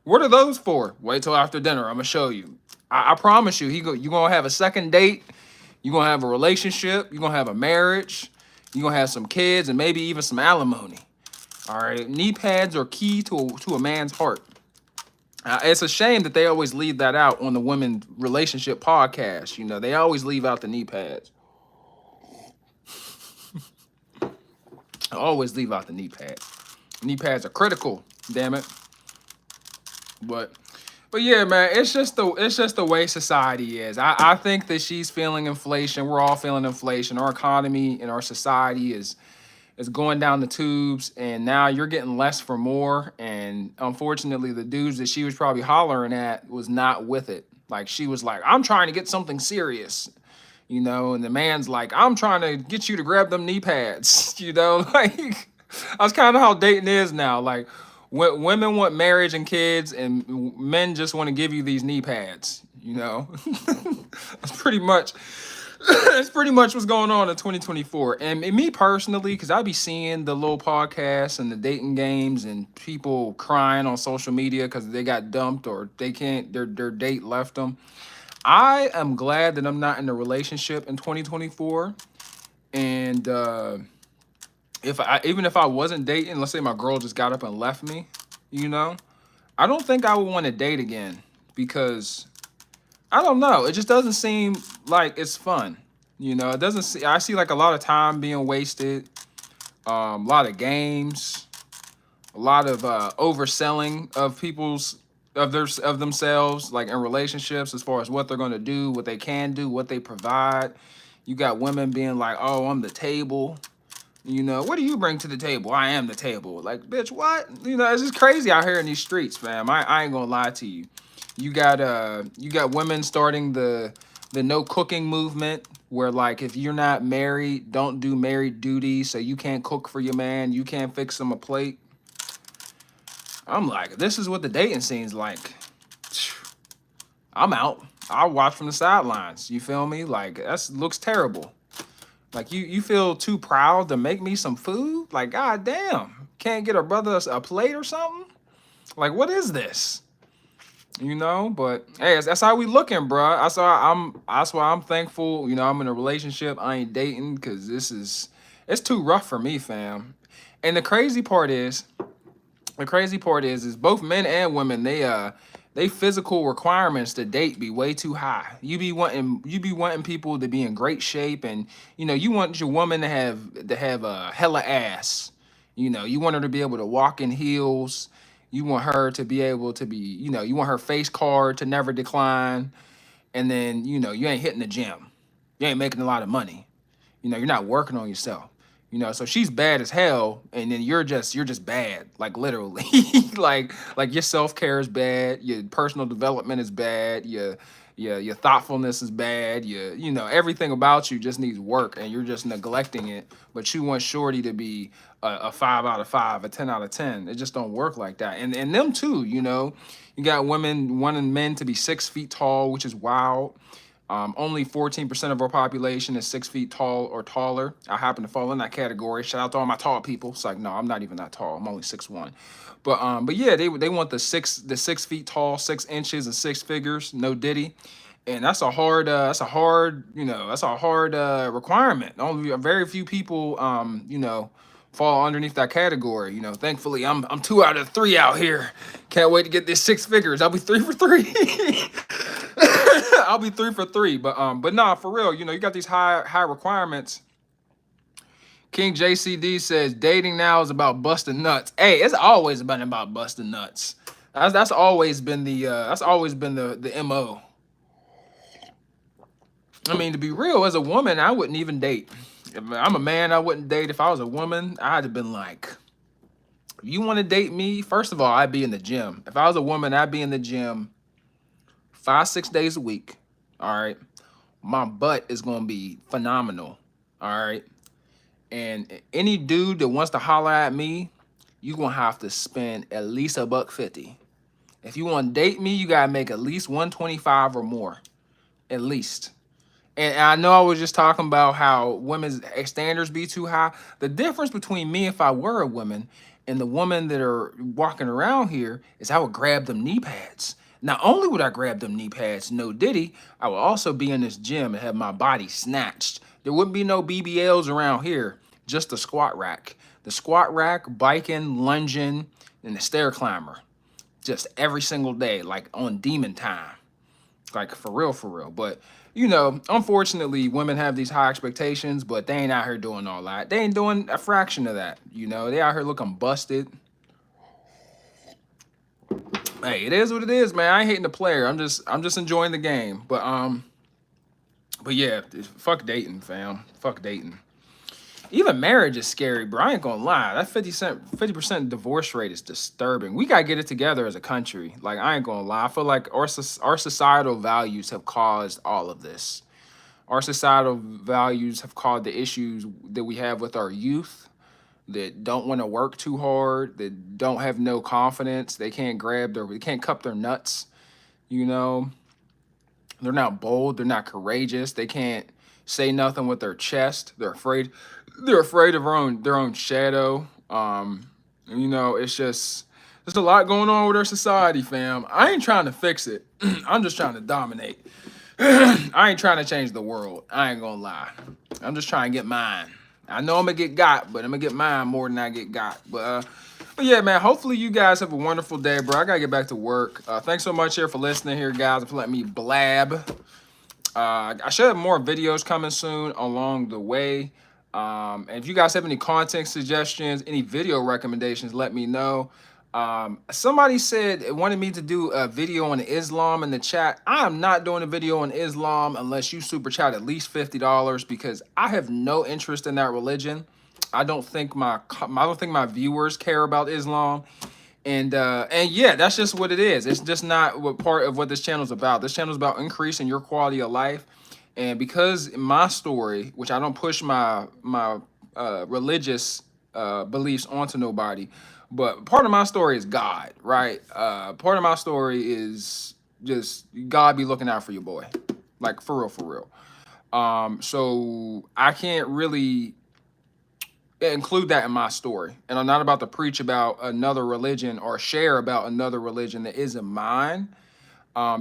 What are those for? Wait till after dinner. I'm gonna show you. I promise you, you're gonna have a second date. You're gonna have a relationship. You're gonna have a marriage. You're gonna have some kids and maybe even some alimony. All right, knee pads are key to a man's heart. It's a shame that they always leave that out on the women relationship podcast. You know, they always leave out the knee pads. Always leave out the knee pads. Knee pads are critical. Damn it. But yeah, man, it's just the way society is. I think that she's feeling inflation. We're all feeling inflation. Our economy and our society is going down the tubes, and now you're getting less for more. And unfortunately, the dudes that she was probably hollering at was not with it. Like, she was like, "I'm trying to get something serious," you know, and the man's like, "I'm trying to get you to grab them knee pads," you know, like that's kind of how dating is now. Like, women want marriage and kids, and men just want to give you these knee pads, you know. That's pretty much. That's pretty much what's going on in 2024. And me personally, because I be seeing the little podcasts and the dating games and people crying on social media because they got dumped or they can't, their date left them. I am glad that I'm not in a relationship in 2024. And even if I wasn't dating, let's say my girl just got up and left me, you know, I don't think I would want to date again because I don't know. It just doesn't seem like it's fun. You know, it doesn't see, I see like a lot of time being wasted, a lot of games, a lot of overselling of of themselves, like in relationships, as far as what they're going to do, what they can do, what they provide. You got women being like, "Oh, I'm the table." You know, what do you bring to the table? I am the table. Like, bitch, what? You know, it's just crazy out here in these streets, fam. I ain't gonna lie to you. You got women starting the no cooking movement, where like, if you're not married, don't do married duty. So you can't cook for your man, you can't fix him a plate. I'm like, this is what the dating scene's like. I'm out. I'll watch from the sidelines. You feel me? Like, that looks terrible. Like, you feel too proud to make me some food? Like, god damn. Can't get a brother a plate or something? Like, what is this? You know, but hey, that's how we looking, bruh. That's why I'm thankful. You know, I'm in a relationship. I ain't dating because it's too rough for me, fam. And the crazy part is both men and women, they physical requirements to date be way too high. You be wanting people to be in great shape, and you know, you want your woman to have a hella ass. You know, you want her to be able to walk in heels. You want her to be able to be, you know, you want her face card to never decline. And then, you know, you ain't hitting the gym. You ain't making a lot of money. You know, you're not working on yourself. You know, so she's bad as hell, and then you're just bad, like literally. like your self-care is bad, your personal development is bad, your thoughtfulness is bad, you know, everything about you just needs work, and you're just neglecting it. But you want shorty to be a 5 out of 5, a 10 out of 10. It just don't work like that. And them too, you know. You got women wanting men to be 6 feet tall, which is wild. Only 14% of our population is 6 feet tall or taller. I happen to fall in that category. Shout out to all my tall people. It's like, no, I'm not even that tall. I'm only 6'1". But yeah, they want the 6 feet tall, 6 inches, and six figures. No diddy. And that's a hard requirement. Only very few people you know, fall underneath that category. You know, thankfully I'm 2 out of 3 out here. Can't wait to get this 6 figures. I'll be 3 for 3. I'll be 3 for 3. But nah, for real, you know, you got these high requirements. King JCD says dating now is about busting nuts. Hey, it's always been about busting nuts. That's always been the MO. I mean, to be real, as a woman, I wouldn't even date. If I'm a man, I wouldn't date. If I was a woman, I'd have been like, you want to date me? First of all, I'd be in the gym. If I was a woman, I'd be in the gym 5-6 days a week. All right. my butt is gonna be phenomenal. All right. And any dude that wants to holler at me, you gonna have to spend at least $150. If you want to date me, you gotta make at least 125 or more, at least. And I know I was just talking about how women's standards be too high. The difference between me if I were a woman and the women that are walking around here is I would grab them knee pads. Not only would I grab them knee pads, no diddy, I would also be in this gym and have my body snatched. There wouldn't be no BBLs around here, just the squat rack. The squat rack, biking, lunging, and the stair climber. Just every single day, like on demon time. Like for real. But you know, unfortunately, women have these high expectations, but they ain't out here doing all that. They ain't doing a fraction of that. You know, they out here looking busted. Hey, it is what it is, man. I ain't hating the player. I'm just enjoying the game. But yeah, fuck dating, fam. Fuck dating. Even marriage is scary, bro. I ain't gonna lie. That 50% divorce rate is disturbing. We gotta get it together as a country. Like, I ain't gonna lie. I feel like our societal values have caused all of this. Our societal values have caused the issues that we have with our youth that don't want to work too hard, that don't have no confidence. They can't they can't cup their nuts, you know. They're not bold. They're not courageous. They can't say nothing with their chest. They're afraid. They're afraid of their own shadow. You know, it's just there's a lot going on with our society, fam. I ain't trying to fix it. I'm just trying to dominate. I ain't trying to change the world. I ain't gonna lie. I'm just trying to get mine. I know I'm gonna get got, but I'm gonna get mine more than I get got. But yeah, man, hopefully you guys have a wonderful day, bro. I gotta get back to work. Thanks so much here for listening here, guys, and for letting me blab. I should have more videos coming soon along the way. And if you guys have any content suggestions, any video recommendations, let me know. Somebody said it wanted me to do a video on Islam in the chat. I am not doing a video on Islam unless you super chat at least $50 because I have no interest in that religion. I don't think my viewers care about Islam. And yeah, that's just what it is. It's just not what part of what this channel is about. This channel is about increasing your quality of life. And because my story, which I don't push my religious beliefs onto nobody, but part of my story is God, right? Part of my story is just God be looking out for your boy, like for real. So I can't really include that in my story, and I'm not about to preach about another religion or share about another religion that isn't mine.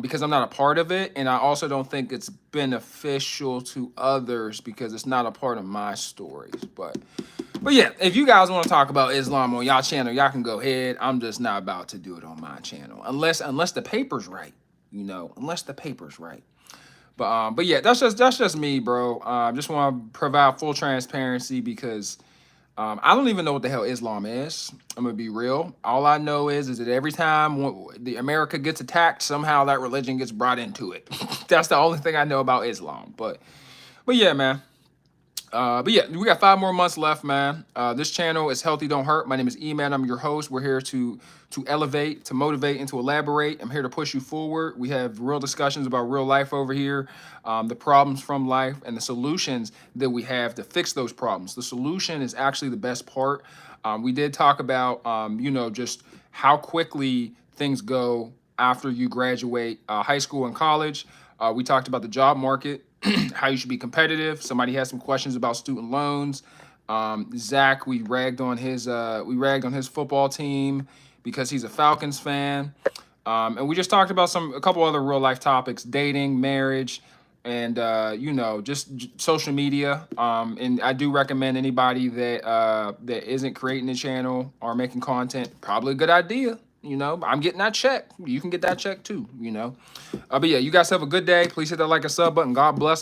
Because I'm not a part of it, and I also don't think it's beneficial to others because it's not a part of my stories. But yeah, if you guys want to talk about Islam on y'all channel, y'all can go ahead. I'm just not about to do it on my channel unless the paper's right, you know, unless the paper's right. But yeah, that's just me, bro. Just want to provide full transparency because I don't even know what the hell Islam is. I'm gonna be real. All I know is that every time the America gets attacked, somehow that religion gets brought into it. That's the only thing I know about Islam. But yeah, man. But yeah, we got 5 more months left, man. This channel is Healthy Don't Hurt. My name is E-Man. I'm your host. We're here to elevate, to motivate, and to elaborate. I'm here to push you forward. We have real discussions about real life over here, the problems from life, and the solutions that we have to fix those problems. The solution is actually the best part. We did talk about, you know, just how quickly things go after you graduate high school and college. We talked about the job market. How you should be competitive. Somebody has some questions about student loans. Zach, we ragged on his football team because he's a Falcons fan. And we just talked about a couple other real life topics: dating, marriage, and you know, just social media. And I do recommend anybody that isn't creating a channel or making content, probably a good idea. You know, I'm getting that check. You can get that check too, you know. But yeah, you guys have a good day. Please hit that like and sub button. God bless.